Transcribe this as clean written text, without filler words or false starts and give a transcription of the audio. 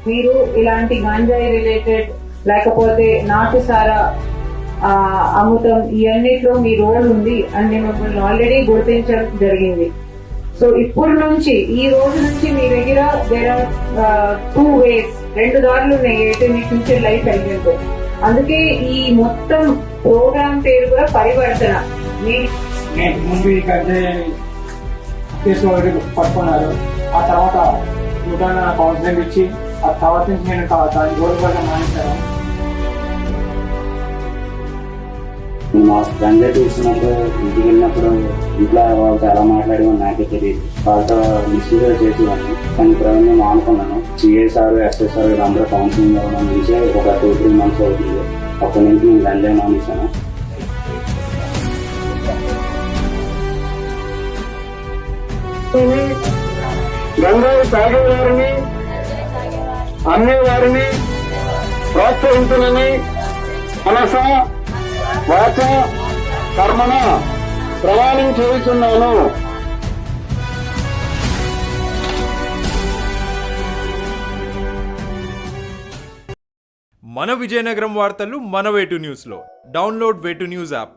మీరు ఇలాంటి గాంజాయి రిలేటెడ్ లేకపోతే నాటుసారా అమ్ముతం ఇవన్నిట్లో మీ రోల్ ఉంది అని మమ్మల్ని ఆల్రెడీ గుర్తించడం జరిగింది. సో ఇప్పుడు నుంచి ఈ రోజు నుంచి మీ దగ్గర దేర్ ఆర్ 2 ways, 2 దారులు ఉన్నాయి అయితే మీ ఫ్యూచర్ లైఫ్ వెళ్ళిందో. అందుకే ఈ మొత్తం ప్రోగ్రామ్ పేరు కూడా పరివర్తన. ముందు ఈ గంజాయి తీసుకోవడానికి పట్టుకున్నారు. ఆ తర్వాత నూతన కౌన్సిలింగ్ ఇచ్చి ఆ తర్వాత నుంచి నేను దాని గోల్ కూడా మానేశాను. మా గంజాయి తీసుకున్నప్పుడు ఇంటికి వెళ్ళినప్పుడు ఇంట్లో వాళ్ళతో ఎలా మాట్లాడేమో నాకే తెలియదు. వాళ్ళతో మిస్యూజ్ చేసేవాడిని. కానీ ప్రవీణ్యం మానుకున్నాను. సిఏ సార్, ఎస్ఐ సార్ వీళ్ళందరూ కౌన్సిలింగ్ అవ్వడం నుంచి ఒక 2-3 months అవుతుంది. అప్పటి నుంచి నేను గంజాయి మానేశాను. గంజాయి తాగేవారిని అమ్మేవారిని ప్రోత్సహించాలని మనస వాచ కర్మణ ప్రమాణం చేస్తున్నాను. మన విజయనగరం వార్తలు మన వేటు న్యూస్లో. డౌన్లోడ్ వేటు న్యూస్ యాప్.